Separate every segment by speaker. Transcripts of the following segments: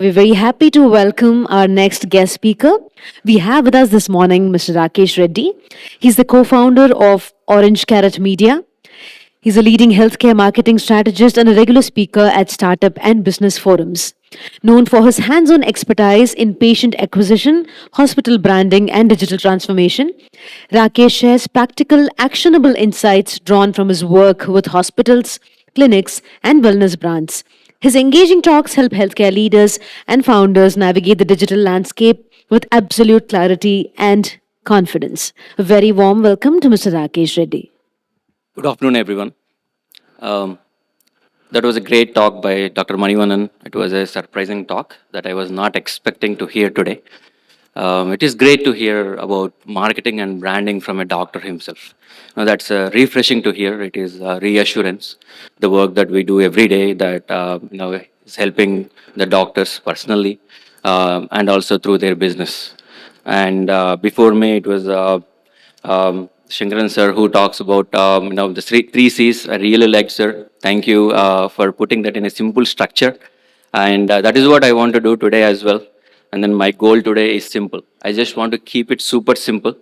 Speaker 1: We're very happy to welcome our next guest speaker. We have with us this morning Mr. Rakesh Reddy. He's the co founder of Orange Carrot Media. He's a leading healthcare marketing strategist and a regular speaker at startup and business forums. Known for his hands on expertise in patient acquisition, hospital branding, and digital transformation, Rakesh shares practical, actionable insights drawn from his work with hospitals, clinics, and wellness brands. His engaging talks help healthcare leaders and founders navigate the digital landscape with absolute clarity and confidence. A very warm welcome to Mr. Rakesh Reddy.
Speaker 2: Good afternoon, everyone. Um, that was a great talk by Dr. Manivanan. It was a surprising talk that I was not expecting to hear today. It is great to hear about marketing and branding from a doctor himself. Now, that's refreshing to hear. It is reassurance. The work that we do every day that is helping the doctors personally and also through their business. And before me, it was Shankaran sir who talks about the three C's. I really liked, sir. Thank you for putting that in a simple structure, and that is what I want to do today as well. And then my goal today is simple. I just want to keep it super simple.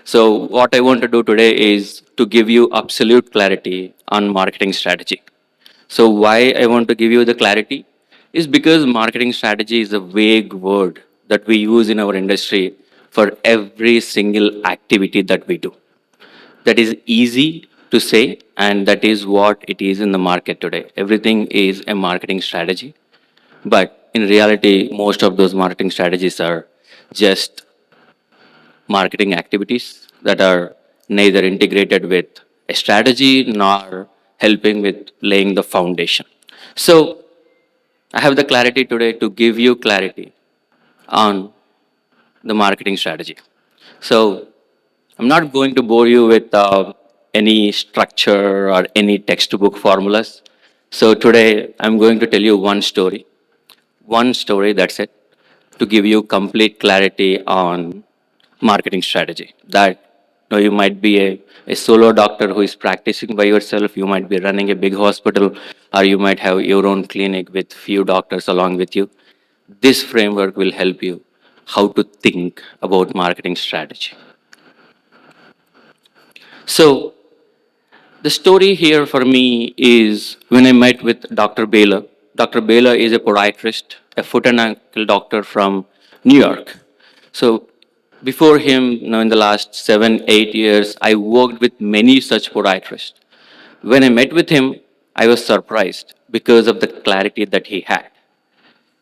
Speaker 2: So what I want to do today is to give you absolute clarity on marketing strategy. So why I want to give you the clarity is because marketing strategy is a vague word that we use in our industry for every single activity that we do. That is easy to say, and that is what it is in the market today. Everything is a marketing strategy, but in reality, most of those marketing strategies are just marketing activities that are neither integrated with a strategy nor helping with laying the foundation. So, I have the clarity today to give you clarity on the marketing strategy. So, I'm not going to bore you with any structure or any textbook formulas. So, today I'm going to tell you one story, that's it, to give you complete clarity on marketing strategy. That you might be a solo doctor who is practicing by yourself, you might be running a big hospital, or you might have your own clinic with few doctors along with you. This framework will help you how to think about marketing strategy. So, the story here for me is when I met with Dr. Baylor. Dr. Baylor is a podiatrist, a foot and ankle doctor from New York. So before him, in the last 7, 8 years, I worked with many such podiatrists. When I met with him, I was surprised because of the clarity that he had.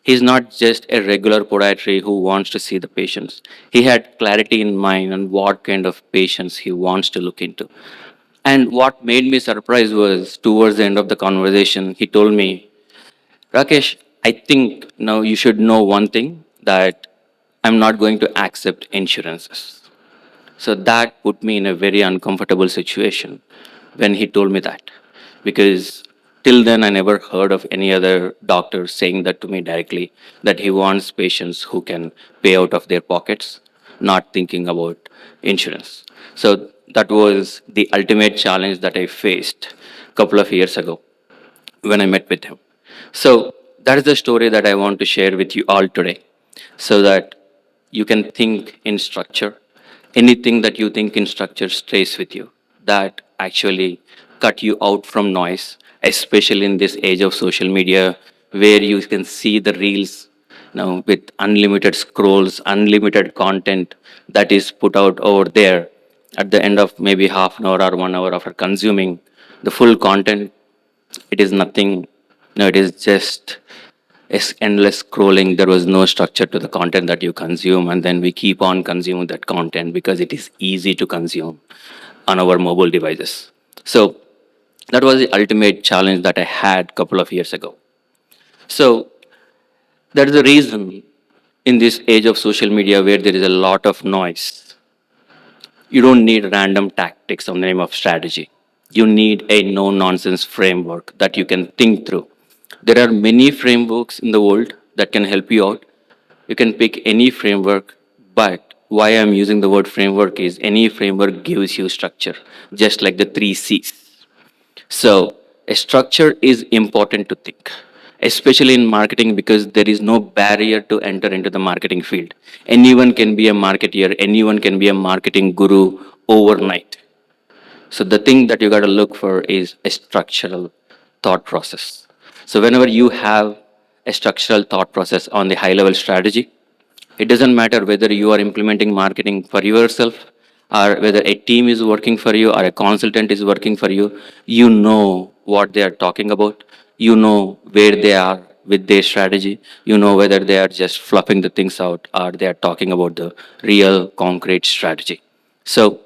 Speaker 2: He's not just a regular podiatry who wants to see the patients. He had clarity in mind on what kind of patients he wants to look into. And what made me surprised was towards the end of the conversation, he told me, Rakesh, I think now you should know one thing that I'm not going to accept insurances. So that put me in a very uncomfortable situation when he told me that. Because till then, I never heard of any other doctor saying that to me directly that he wants patients who can pay out of their pockets, not thinking about insurance. So that was the ultimate challenge that I faced a couple of years ago when I met with him. So that is the story that I want to share with you all today so that you can think in structure. Anything that you think in structure stays with you. That actually cut you out from noise, especially in this age of social media where you can see the reels with unlimited scrolls, unlimited content that is put out over there at the end of maybe half an hour or 1 hour after consuming the full content. It is nothing. No, it is just endless scrolling. There was no structure to the content that you consume, and then we keep on consuming that content because it is easy to consume on our mobile devices. So that was the ultimate challenge that I had a couple of years ago. So that is the reason in this age of social media where there is a lot of noise, you don't need random tactics on the name of strategy. You need a no nonsense framework that you can think through. There are many frameworks in the world that can help you out. You can pick any framework, but why I'm using the word framework is any framework gives you structure, just like the three C's. So, a structure is important to think. especially in marketing, because there is no barrier to enter into the marketing field. Anyone can be a marketeer, anyone can be a marketing guru overnight. So the thing that you got to look for is a structural thought process. So whenever you have a structural thought process on the high level strategy, it doesn't matter whether you are implementing marketing for yourself or whether a team is working for you or a consultant is working for you, you know what they are talking about. You know where they are with their strategy. You know whether they are just fluffing the things out or they are talking about the real concrete strategy. So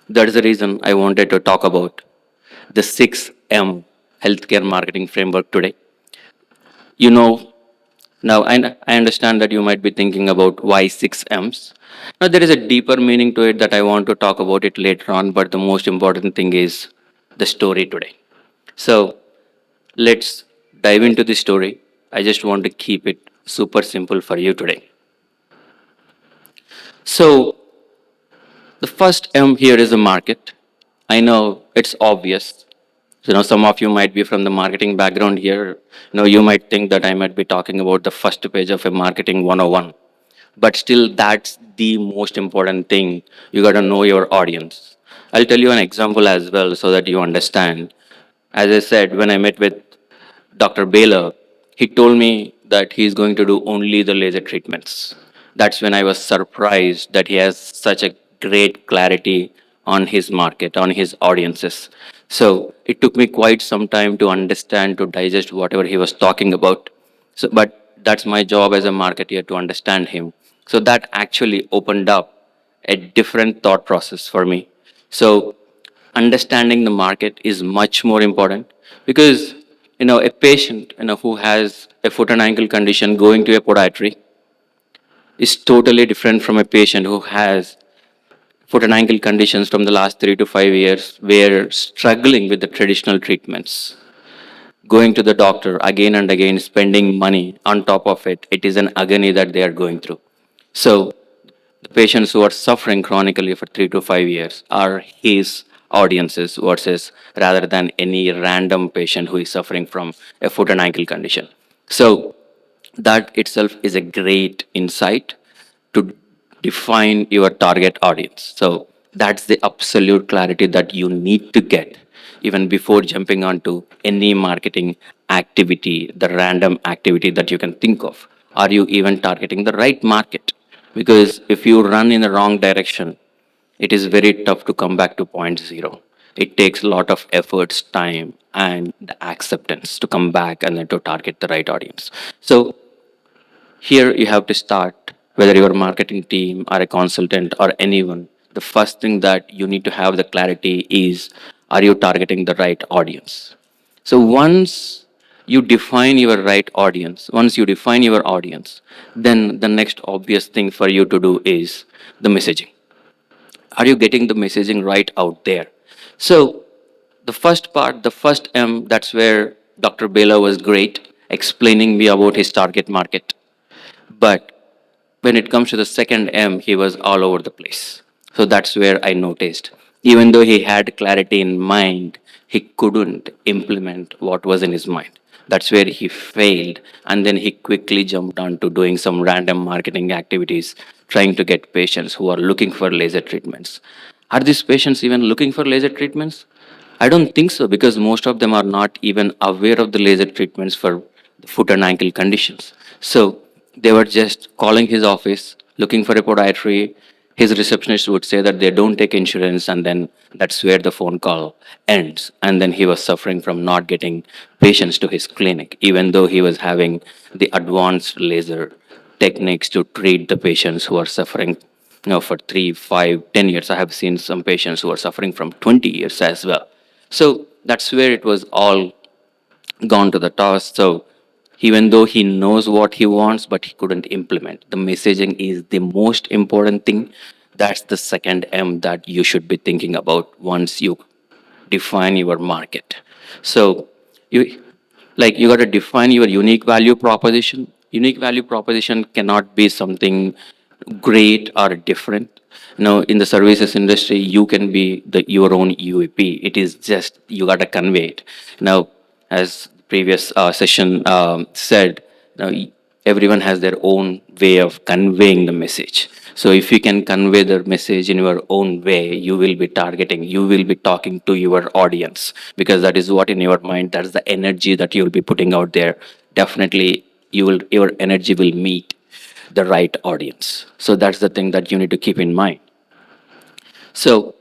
Speaker 2: that is the reason I wanted to talk about the 6M healthcare marketing framework today. You know, now I understand that you might be thinking about why 6Ms. Now, there is a deeper meaning to it that I want to talk about it later on, but the most important thing is the story today. So, let's dive into the story. I just want to keep it super simple for you today. So, the first M here is a market. I know it's obvious. Some of you might be from the marketing background here. You might think that I might be talking about the first page of a marketing 101. But still, that's the most important thing. You got to know your audience. I'll tell you an example as well so that you understand. As I said, when I met with Dr. Baylor, he told me that he's going to do only the laser treatments. That's when I was surprised that he has such a great clarity on his market, on his audiences. So it took me quite some time to understand, to digest whatever he was talking about. But that's my job as a marketer to understand him. So that actually opened up a different thought process for me. So understanding the market is much more important because a patient who has a foot and ankle condition going to a podiatry is totally different from a patient who has foot and ankle conditions from the last 3 to 5 years where struggling with the traditional treatments, going to the doctor again and again, spending money on top of it. It is an agony that they are going through. So the patients who are suffering chronically for 3 to 5 years are his audiences versus rather than any random patient who is suffering from a foot and ankle condition. So that itself is a great insight to define your target audience. So that's the absolute clarity that you need to get even before jumping onto any marketing activity, the random activity that you can think of. Are you even targeting the right market? Because if you run in the wrong direction, it is very tough to come back to point zero. It takes a lot of efforts, time, and the acceptance to come back and then to target the right audience. So here you have to start, whether you're a marketing team or a consultant or anyone. The first thing that you need to have the clarity is, are you targeting the right audience? So once you define your audience, then the next obvious thing for you to do is the messaging. Are you getting the messaging right out there? So the first part, the first M, that's where Dr. Bela was great explaining me about his target market. But when it comes to the second M, he was all over the place. So that's where I noticed. Even though he had clarity in mind, he couldn't implement what was in his mind. That's where he failed. And then he quickly jumped on to doing some random marketing activities, trying to get patients who are looking for laser treatments. Are these patients even looking for laser treatments? I don't think so because most of them are not even aware of the laser treatments for the foot and ankle conditions. So they were just calling his office, looking for a podiatry. His receptionist would say that they don't take insurance, and then that's where the phone call ends. And then he was suffering from not getting patients to his clinic, even though he was having the advanced laser techniques to treat the patients who are suffering for 3, 5, 10 years. I have seen some patients who are suffering from 20 years as well. So that's where it was all gone to the toss. So even though he knows what he wants, but he couldn't implement. The messaging is the most important thing. That's the second M that you should be thinking about once you define your market. So you you got to define your unique value proposition. Unique value proposition cannot be something great or different. In the services industry, you can be your own UAP. It is just you got to convey it. Now, as previous session said, everyone has their own way of conveying the message. So if you can convey the message in your own way, you will be targeting, you will be talking to your audience, because that is what in your mind, that's the energy that you will be putting out there. Definitely, your energy will meet the right audience. So that's the thing that you need to keep in mind. So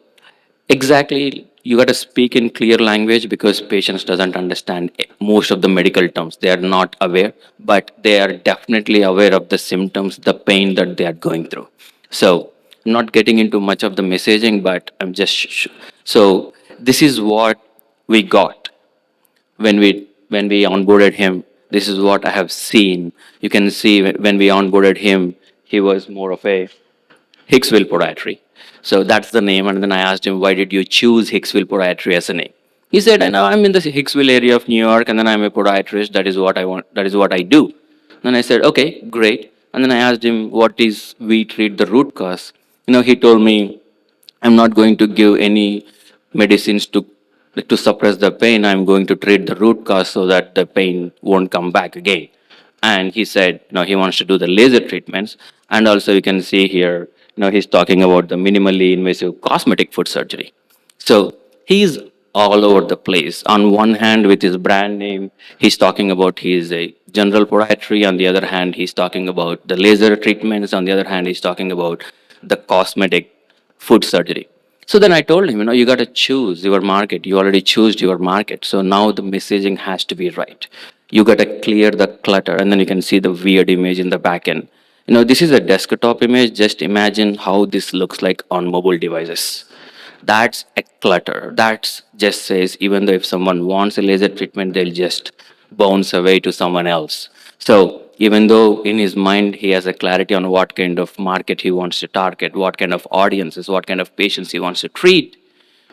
Speaker 2: exactly, you got to speak in clear language, because patients doesn't understand most of the medical terms. They are not aware, but they are definitely aware of the symptoms, the pain that they are going through. So I'm not getting into much of the messaging, but I'm just so this is what we got when we onboarded him. This is what I have seen. You can see when we onboarded him, he was more of a Hicksville Podiatry. So that's the name. And then I asked him, why did you choose Hicksville Podiatry as a name? He said, I know I'm in the Hicksville area of New York, and then I'm a podiatrist. That is what I want. That is what I do. Then I said, okay, great. And then I asked him, what is we treat the root cause? He told me, I'm not going to give any medicines to suppress the pain. I'm going to treat the root cause so that the pain won't come back again. And he said, he wants to do the laser treatments. And also, you can see here, he's talking about the minimally invasive cosmetic foot surgery. So he's all over the place. On one hand, with his brand name, he's talking about he's a general podiatry. On the other hand, he's talking about the laser treatments. On the other hand, he's talking about the cosmetic foot surgery. So then I told him, you got to choose your market. You already chose your market. So now the messaging has to be right. You got to clear the clutter, and then you can see the weird image in the back end. This is a desktop image. Just imagine how this looks like on mobile devices. That's a clutter. That just says, even though if someone wants a laser treatment, they'll just bounce away to someone else. So even though in his mind he has a clarity on what kind of market he wants to target, what kind of audiences, what kind of patients he wants to treat,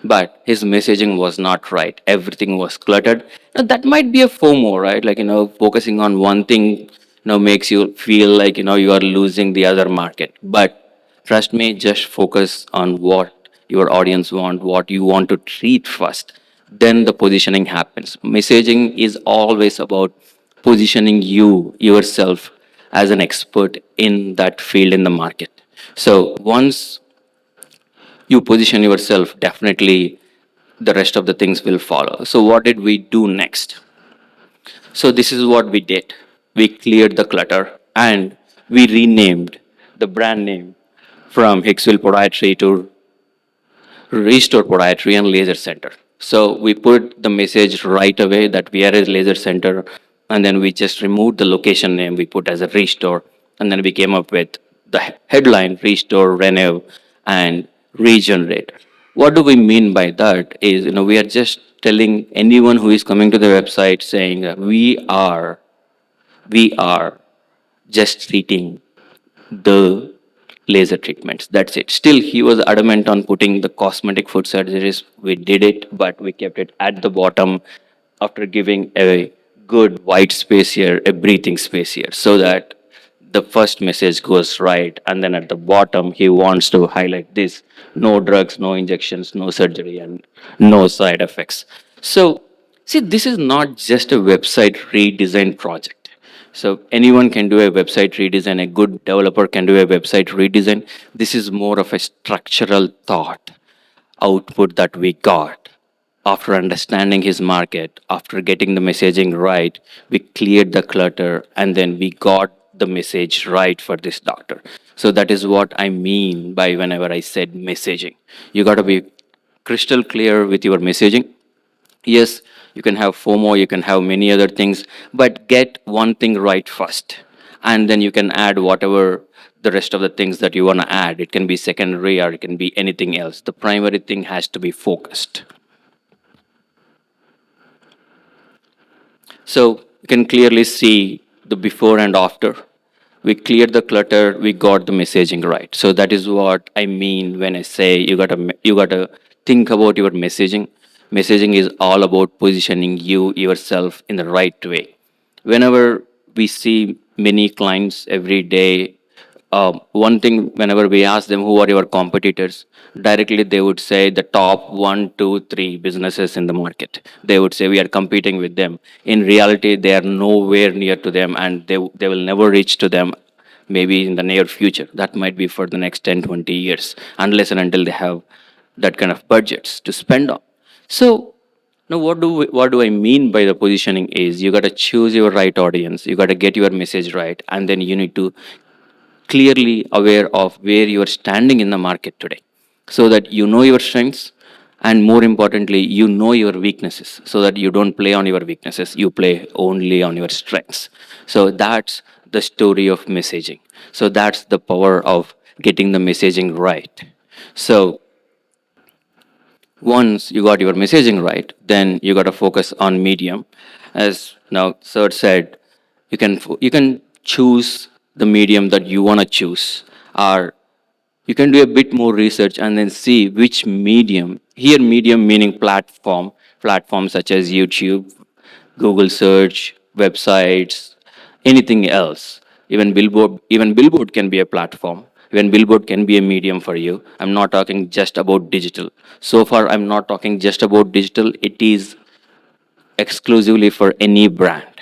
Speaker 2: but his messaging was not right. Everything was cluttered. Now, that might be a FOMO, right? Like, focusing on one thing, makes you feel like, you are losing the other market. But trust me, just focus on what your audience want, what you want to treat first. Then the positioning happens. Messaging is always about positioning yourself as an expert in that field in the market. So once you position yourself, definitely the rest of the things will follow. So, what did we do next? So, this is what we did. We cleared the clutter and we renamed the brand name from Hicksville Podiatry to Restore Podiatry and Laser Center. So we put the message right away that we are a laser center, and then we just removed the location name we put as a Restore, and then we came up with the headline Restore, Renew, and Regenerate. What do we mean by that? Is we are just telling anyone who is coming to the website saying we are just treating the laser treatments. That's it. Still, he was adamant on putting the cosmetic foot surgeries. We did it, but we kept it at the bottom after giving a good white space here, a breathing space here, so that the first message goes right. And then at the bottom, he wants to highlight this: no drugs, no injections, no surgery, and no side effects. So, see, this is not just a website redesign project. So anyone can do a website redesign. A good developer can do a website redesign. This is more of a structural thought output that we got. After understanding his market, after getting the messaging right, we cleared the clutter, and then we got the message right for this doctor. So that is what I mean by whenever I said messaging. You got to be crystal clear with your messaging. Yes, you can have FOMO, you can have many other things, but get one thing right first. And then you can add whatever the rest of the things that you want to add. It can be secondary or it can be anything else. The primary thing has to be focused. So you can clearly see the before and after. We cleared the clutter, we got the messaging right. So that is what I mean when I say you gotta think about your messaging. Messaging is all about positioning yourself in the right way. Whenever we see many clients every day one thing, whenever we ask them who are your competitors, directly they would say the top one, two, three businesses in the market. They would say we are competing with them. In reality, they are nowhere near to them, and they will never reach to them. Maybe in the near future, that might be for the next 10, 20 years, unless and until they have that kind of budgets to spend on. So now, what do I mean by the positioning is you got to choose your right audience, you got to get your message right, and then you need to clearly aware of where you are standing in the market today, so that you know your strengths, and more importantly, you know your weaknesses, so that you don't play on your weaknesses, you play only on your strengths. So that's the story of messaging. So that's the power of getting the messaging right. So once you got your messaging right, then you got to focus on medium. As now sir said, you can choose the medium that you want to choose, or you can do a bit more research and then see which medium. Here medium meaning platforms such as YouTube, Google search, websites, anything else. Even billboard can be a platform. Even billboard can be a medium for you. I'm not talking just about digital. So far, I'm not talking just about digital. It is exclusively for any brand.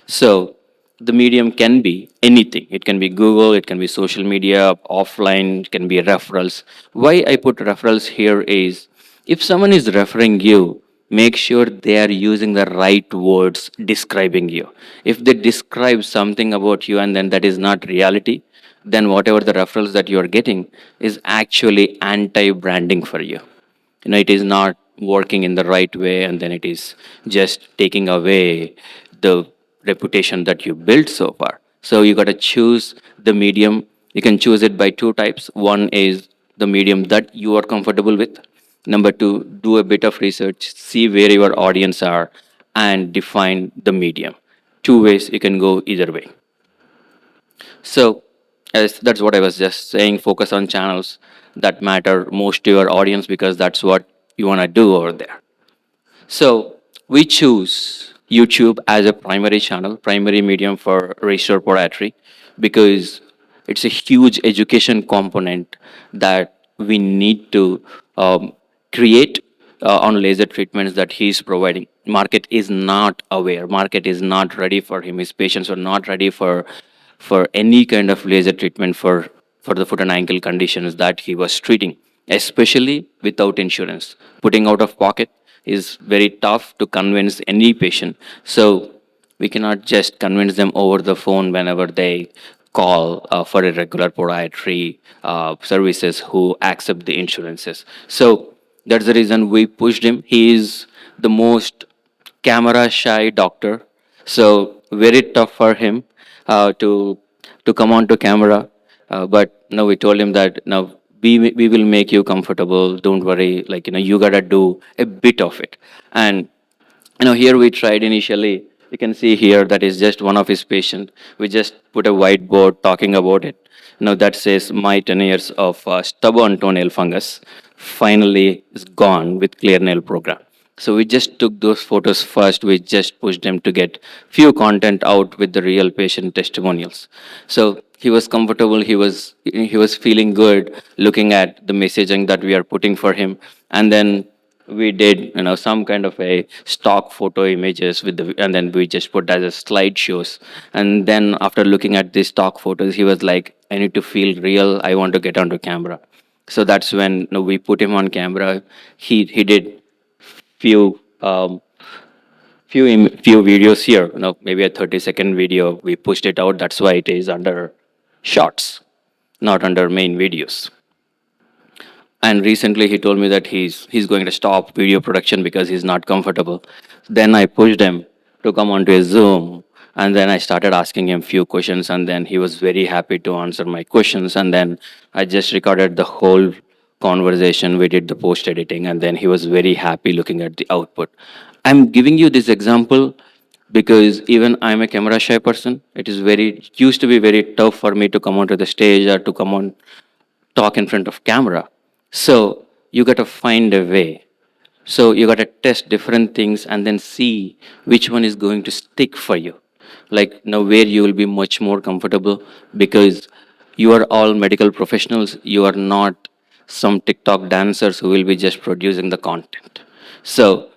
Speaker 2: So the medium can be anything. It can be Google, it can be social media, offline, it can be referrals. Why I put referrals here is if someone is referring you, make sure they are using the right words describing you. If they describe something about you and then that is not reality, then whatever the referrals that you are getting is actually anti branding for you. It is not working in the right way, and then it is just taking away the reputation that you built so far. So you got to choose the medium. You can choose it by two types. One is the medium that you are comfortable with. Number two, do a bit of research, see where your audience are, and define the medium. Two ways you can go either way. So, as that's what I was just saying. Focus on channels that matter most to your audience, because that's what you want to do over there. So we choose YouTube as a primary channel, primary medium for registered podiatry, because it's a huge education component that we need to create on laser treatments that he's providing. Market is not aware. Market is not ready for him. His patients are not ready for any kind of laser treatment for the foot and ankle conditions that he was treating, especially without insurance. Putting out of pocket is very tough to convince any patient. So we cannot just convince them over the phone whenever they call for a regular podiatry services who accept the insurances. So that's the reason we pushed him. He is the most camera shy doctor, so very tough for him to come onto camera. But now we told him that now we will make you comfortable. Don't worry. Like you gotta do a bit of it. And here we tried initially. You can see here that is just one of his patient. We just put a whiteboard talking about it. That says my 10 years of stubborn toenail fungus finally is gone with clear nail program. So we just took those photos first. We just pushed them to get few content out with the real patient testimonials. So he was comfortable. He was feeling good looking at the messaging that we are putting for him. And then we did some kind of a stock photo images and then we just put as a slideshows. And then after looking at these stock photos, he was like, I need to feel real, I want to get onto camera. So that's when we put him on camera. He did few few videos here, maybe a 30-second video. We pushed it out. That's why it is under shorts, not under main videos. And recently he told me that he's going to stop video production because he's not comfortable. Then I pushed him to come onto a Zoom, and then I started asking him few questions, and then he was very happy to answer my questions. And then I just recorded the whole conversation. We did the post editing, and then he was very happy looking at the output. I'm giving you this example because even I'm a camera shy person. It used to be very tough for me to come onto the stage or to come on talk in front of camera. So you got to find a way. So you got to test different things and then see which one is going to stick for you. Like now where you will be much more comfortable, because You are all medical professionals. You are not some TikTok dancers who will be just producing the content. So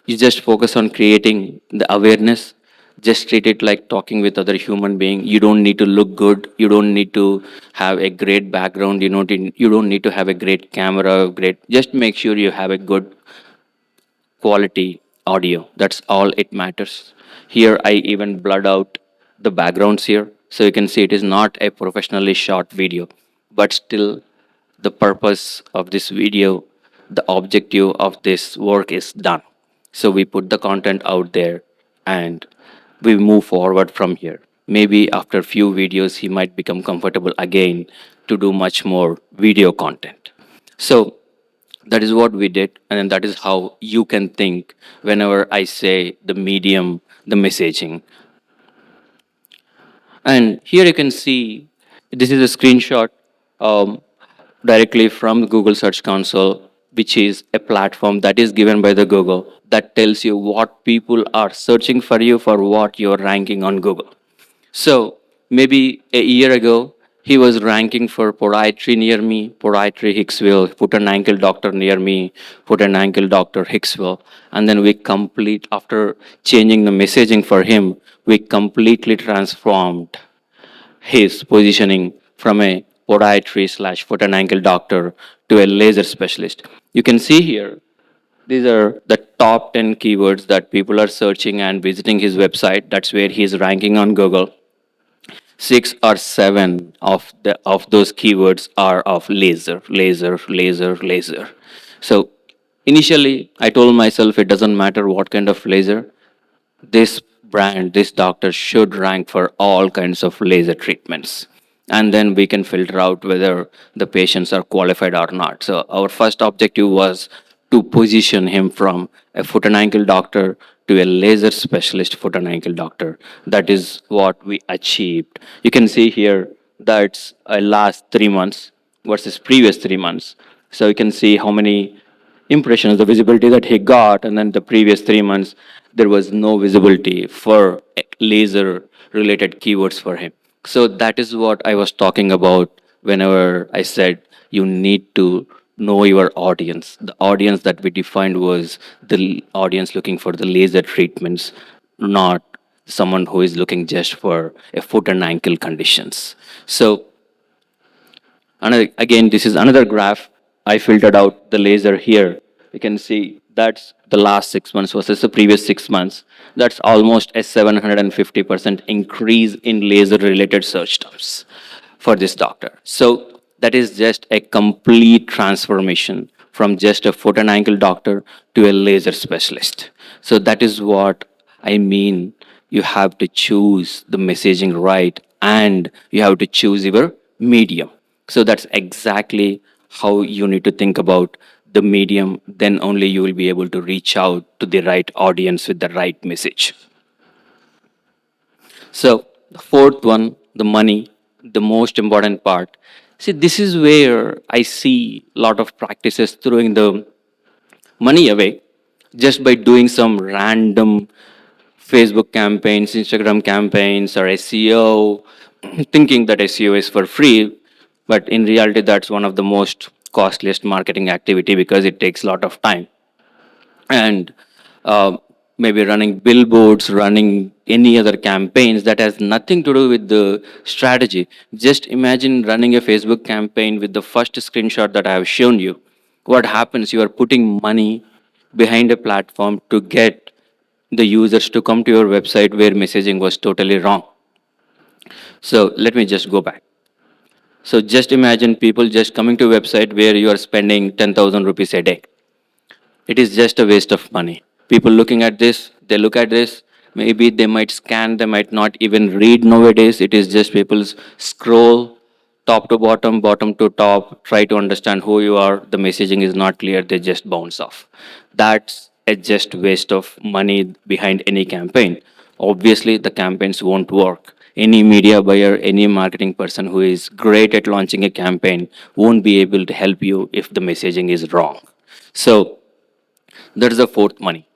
Speaker 2: you just focus on creating the awareness. Just treat it like talking with other human being. You don't need to look good. You don't need to have a great background. You don't need to have a great camera. Great. Just make sure you have a good quality audio. That's all it matters. Here, I even blurred out the backgrounds here. So you can see it is not a professionally shot video, but still the purpose of this video, the objective of this work is done. So we put the content out there and we move forward from here. Maybe after few videos, he might become comfortable again to do much more video content. So that is what we did, and that is how you can think whenever I say the medium, the messaging. And here you can see this is a screenshot um, directly from Google Search Console, which is a platform that is given by the Google that tells you what people are searching for you for what you're ranking on Google. So maybe a year ago, he was ranking for podiatry near me, podiatry Hicksville, foot and ankle doctor near me, foot and ankle doctor Hicksville. And then after changing the messaging for him, we completely transformed his positioning from a podiatry slash foot and ankle doctor to a laser specialist. You can see here, these are the top 10 keywords that people are searching and visiting his website. That's where he's ranking on Google. Six or seven of those keywords are of laser, laser, laser, laser. So initially, I told myself it doesn't matter what kind of laser, this brand, this doctor should rank for all kinds of laser treatments. And then we can filter out whether the patients are qualified or not. So, our first objective was to position him from a foot and ankle doctor to a laser specialist foot and ankle doctor. That is what we achieved. You can see here that's last 3 months versus previous 3 months. So, you can see how many impressions, the visibility that he got, and then the previous 3 months, there was no visibility for laser related keywords for him. So that is what I was talking about whenever I said you need to know your audience. The audience that we defined was the audience looking for the laser treatments, not someone who is looking just for a foot and ankle conditions. So again, this is another graph. I filtered out the laser here. You can see that's the last 6 months versus the previous 6 months. That's almost a 750% increase in laser related search terms for this doctor. So that is just a complete transformation from just a foot and ankle doctor to a laser specialist. So that is what I mean. You have to choose the messaging right and you have to choose your medium. So that's exactly how you need to think about the medium. Then only you will be able to reach out to the right audience with the right message. So the fourth one, the money, the most important part. See, this is where I see a lot of practices throwing the money away just by doing some random Facebook campaigns, Instagram campaigns, or SEO, thinking that SEO is for free, but in reality, that's one of the most costliest marketing activity because it takes a lot of time. And uh, maybe running billboards, running any other campaigns that has nothing to do with the strategy. Just imagine running a Facebook campaign with the first screenshot that I have shown you. What happens? You are putting money behind a platform to get the users to come to your website where messaging was totally wrong. So let me just go back. So just imagine people just coming to a website where you are spending 10,000 rupees a day. It is just a waste of money. People looking at this, they look at this, maybe they might scan, they might not even read nowadays. It is just people scroll top to bottom, bottom to top, try to understand who you are. The messaging is not clear, they just bounce off. That's a just waste of money behind any campaign. Obviously, the campaigns won't work. Any media buyer, any marketing person who is great at launching a campaign won't be able to help you if the messaging is wrong. So, that is the fourth money.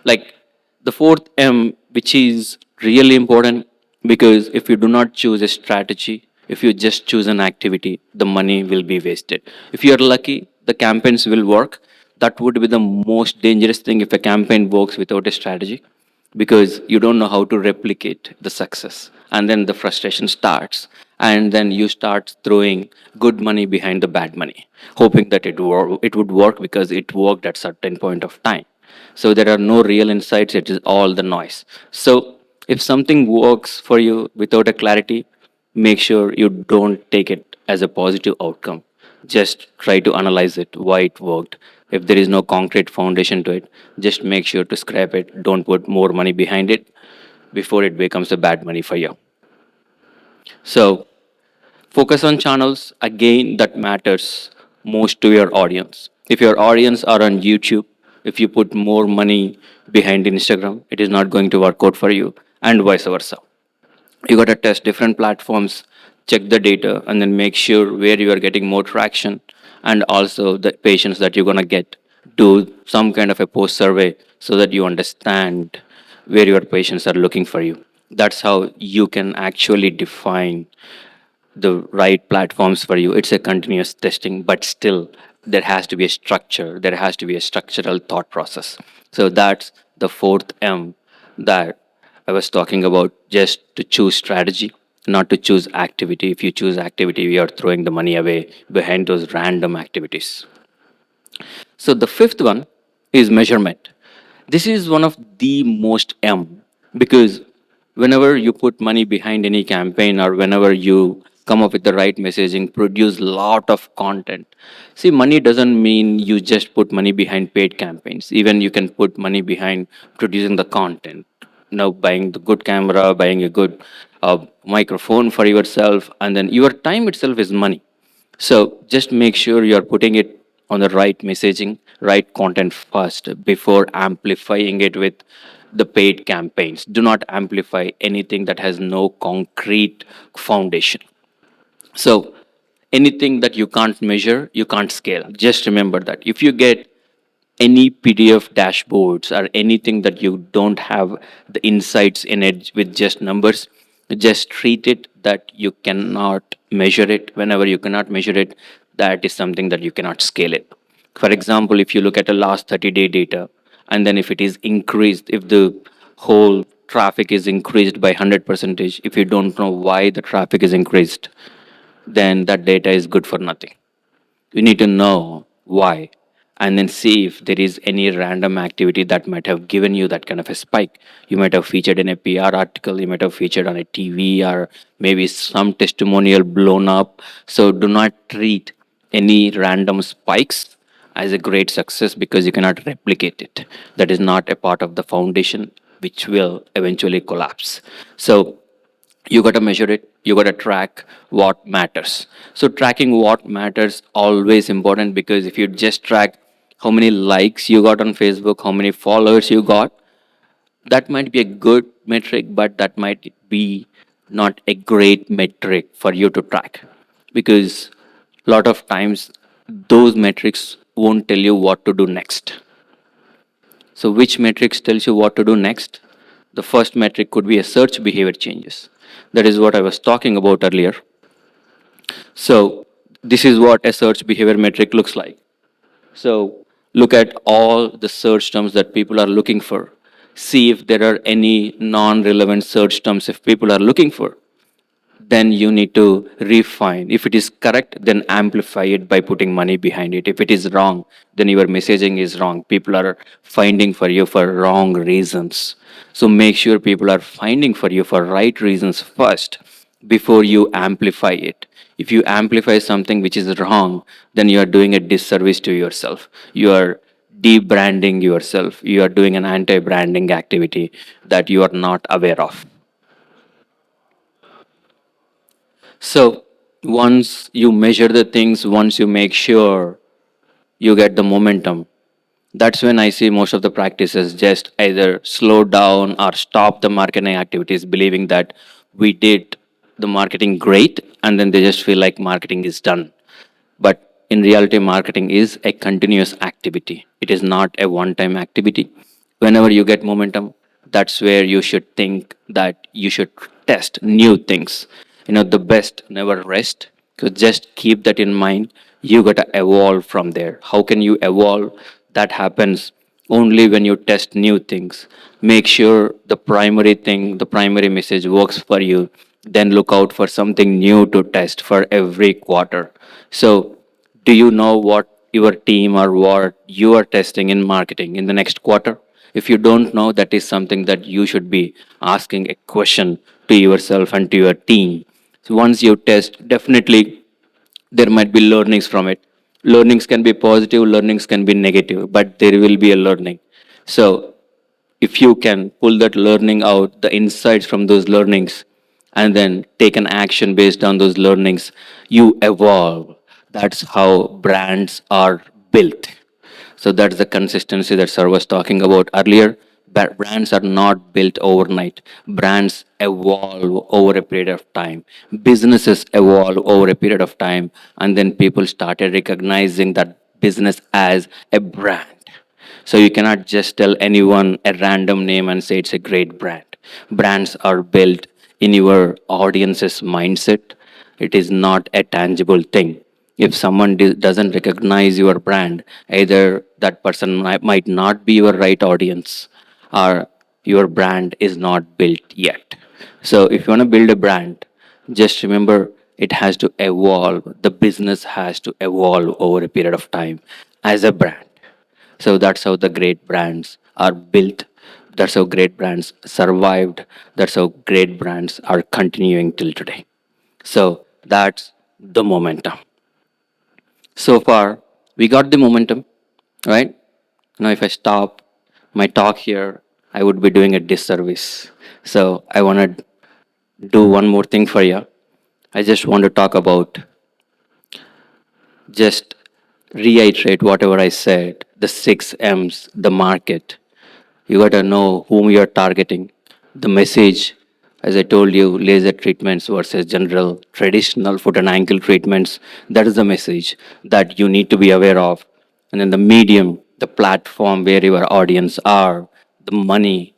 Speaker 2: Like the fourth M, which is really important because if you do not choose a strategy, If you just choose an activity, the money will be wasted. If you're lucky, the campaigns will work. That would be the most dangerous thing if a campaign works without a strategy, because you don't know how to replicate the success. And then the frustration starts. And then you start throwing good money behind the bad money, hoping that it would work because it worked at certain point of time. So there are no real insights, it is all the noise. So if something works for you without a clarity, make sure you don't take it as a positive outcome. Just try to analyze it, why it worked. If there is no concrete foundation to it, just make sure to scrap it. Don't put more money behind it before it becomes a bad money for you. So focus on channels again that matters most to your audience. If your audience are on YouTube, if you put more money behind Instagram, it is not going to work out for you, and vice versa. You got to test different platforms, check the data, and then make sure where you are getting more traction, and also the patients that you're going to get. Do some kind of a post survey so that you understand where your patients are looking for you. That's how you can actually define the right platforms for you. It's a continuous testing, but still there has to be a structure. There has to be a structural thought process. So that's the fourth M that I was talking about. Just to choose strategy, not to choose activity. If you choose activity, we are throwing the money away behind those random activities. So the fifth one is measurement. This is one of the most M, because whenever you put money behind any campaign, or whenever you come up with the right messaging, produce lot of content. See, money doesn't mean you just put money behind paid campaigns. Even you can put money behind producing the content. Now buying the good camera, buying a good microphone for yourself, and then your time itself is money. So just make sure you're putting it on the right messaging, right content first before amplifying it with the paid campaigns. Do not amplify anything that has no concrete foundation. So anything that you can't measure, you can't scale. Just remember that. If you get any PDF dashboards or anything that you don't have the insights in it with just numbers, just treat it that you cannot measure it. Whenever you cannot measure it, that is something that you cannot scale it. For example, if you look at the last 30-day data, and then if it is increased, if the whole traffic is increased by 100 percentage, if you don't know why the traffic is increased, then that data is good for nothing. You need to know why, and then see if there is any random activity that might have given you that kind of a spike. You might have featured in a PR article, you might have featured on a TV, or maybe some testimonial blown up. So do not treat any random spikes as a great success, because you cannot replicate it. That is not a part of the foundation, which will eventually collapse. So you got to measure it, you got to track what matters. So tracking what matters always important, because if you just track how many likes you got on Facebook, how many followers you got, that might be a good metric, but that might be not a great metric for you to track, because a lot of times those metrics won't tell you what to do next. So, which metrics tells you what to do next? The first metric could be a search behavior changes. That is what I was talking about earlier. So, this is what a search behavior metric looks like. So, look at all the search terms that people are looking for. See if there are any non relevant search terms if people are looking for. Then you need to refine. If it is correct, then amplify it by putting money behind it. If it is wrong, then your messaging is wrong. People are finding for you for wrong reasons. So make sure people are finding for you for right reasons first before you amplify it. If you amplify something which is wrong, then you are doing a disservice to yourself. You are debranding yourself. You are doing an anti branding activity that you are not aware of. So once you measure the things, once you make sure you get the momentum, that's when I see most of the practices just either slow down or stop the marketing activities, believing that we did the marketing great, and then they just feel like marketing is done. But in reality, marketing is a continuous activity. It is not a one time activity. Whenever you get momentum, that's where you should think that you should test new things. The best never rest. So just keep that in mind. You got to evolve from there. How can you evolve? That happens only when you test new things. Make sure the primary thing, the primary message works for you. Then look out for something new to test for every quarter. So do you know what your team or what you are testing in marketing in the next quarter? If you don't know, that is something that you should be asking a question to yourself and to your team. So once you test, definitely there might be learnings from it. Learnings can be positive, learnings can be negative, but there will be a learning. So if you can pull that learning out, the insights from those learnings, and then take an action based on those learnings, you evolve. That's how brands are built. So that's the consistency that Sir was talking about earlier. But brands are not built overnight. Brands evolve over a period of time. Businesses evolve over a period of time. And then people started recognizing that business as a brand. So you cannot just tell anyone a random name and say it's a great brand. Brands are built in your audience's mindset. It is not a tangible thing. If someone doesn't recognize your brand, either that person might not be your right audience or your brand is not built yet. So if you want to build a brand, just remember it has to evolve. The business has to evolve over a period of time as a brand. So that's how the great brands are built. That's how great brands survived. That's how great brands are continuing till today. So that's the momentum. So far, we got the momentum, right? Now, if I stop my talk here, I would be doing a disservice. So I want to do one more thing for you. I just want to talk about, just reiterate whatever I said, the six M's, the market. You got to know whom you're targeting. The message, as I told you, laser treatments versus general traditional foot and ankle treatments. That is the message that you need to be aware of. And then the medium, the platform where your audience are, the money,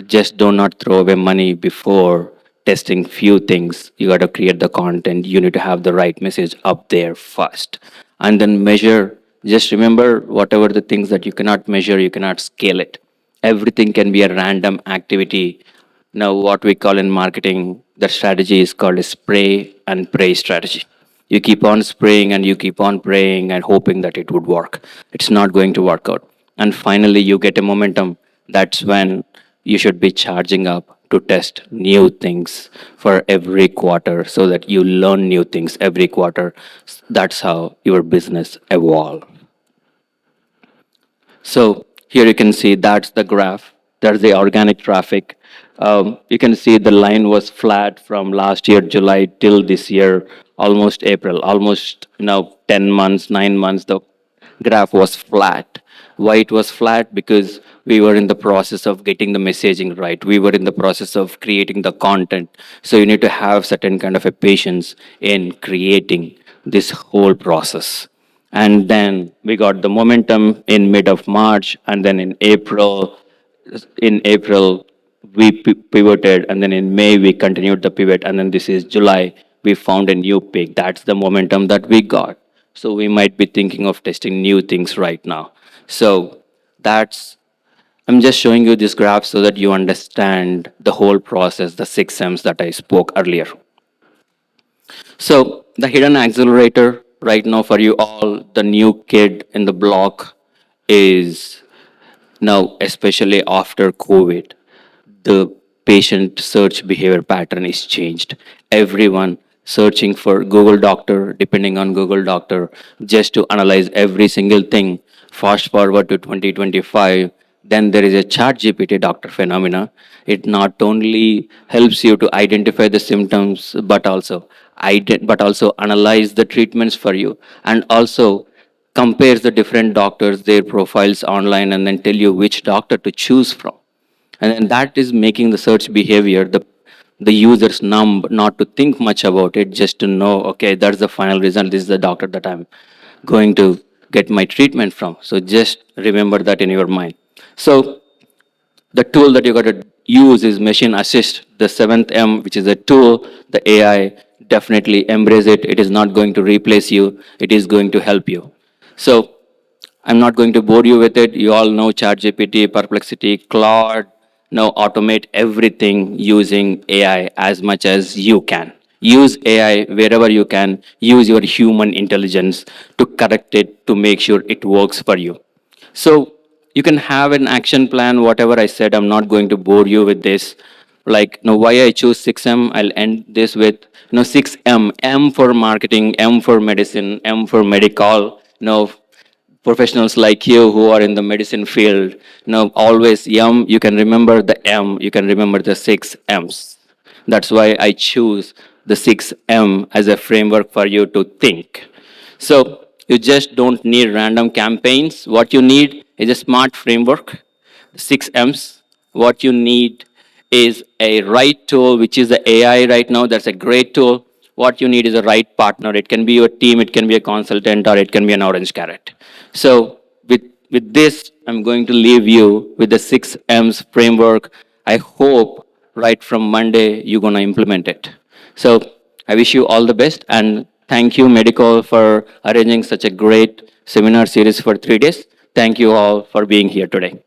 Speaker 2: just do not throw away money before testing few things. You got to create the content. You need to have the right message up there first, and then measure. Just remember, whatever the things that you cannot measure, you cannot scale it. Everything can be a random activity. Now, what we call in marketing, the strategy is called a spray and pray strategy. You keep on spraying and you keep on praying and hoping that it would work. It's not going to work out. And finally, you get a momentum. That's when you should be charging up to test new things for every quarter so that you learn new things every quarter. That's how your business evolves. So here you can see that's the graph. That's the organic traffic. You can see the line was flat from last year, July, till this year, almost April, almost 10 months, 9 months. The graph was flat. Why it was flat? Because we were in the process of getting the messaging right. We were in the process of creating the content. So you need to have certain kind of a patience in creating this whole process. And then we got the momentum in mid of March, and then in April we pivoted, and then in May we continued the pivot, and then this is July. We found a new peak. That's the momentum that we got. So we might be thinking of testing new things right now. So that's I'm just showing you this graph so that you understand the whole process, the six M's that I spoke earlier. So the hidden accelerator right now for you all, the new kid in the block is now, especially after COVID, the patient search behavior pattern is changed. Everyone searching for Google Doctor, depending on Google Doctor, just to analyze every single thing. Fast forward to 2025, then there is a chat GPT doctor phenomena. It not only helps you to identify the symptoms, but also analyze the treatments for you, and also compares the different doctors, their profiles online, and then tell you which doctor to choose from. And then that is making the search behavior, the users numb, not to think much about it, just to know, okay, that's the final result. This is the doctor that I'm going to get my treatment from. So just remember that in your mind. So the tool that you got to use is machine assist, the seventh M, which is a tool, the AI, definitely embrace it. It is not going to replace you, it is going to help you. So I'm not going to bore you with it. You all know ChatGPT, Perplexity, Claude. Now automate everything using AI as much as you can. Use AI wherever you can. Use your human intelligence to correct it to make sure it works for you. So you can have an action plan, whatever I said. I'm not going to bore you with this. Like, why I choose 6M, I'll end this with, 6M. M for marketing, M for medicine, M for medical. Professionals like you who are in the medicine field, always you can remember the M, you can remember the 6 M's. That's why I choose the 6M as a framework for you to think. So you just don't need random campaigns. What you need is a smart framework, 6 M's. What you need is a right tool, which is the AI right now. That's a great tool. What you need is a right partner. It can be your team, it can be a consultant, or it can be an orange carrot. So with this, I'm going to leave you with the 6 M's framework. I hope right from Monday you're going to implement it. So I wish you all the best, and thank you, Medicall, for arranging such a great seminar series for 3 days. Thank you all for being here today.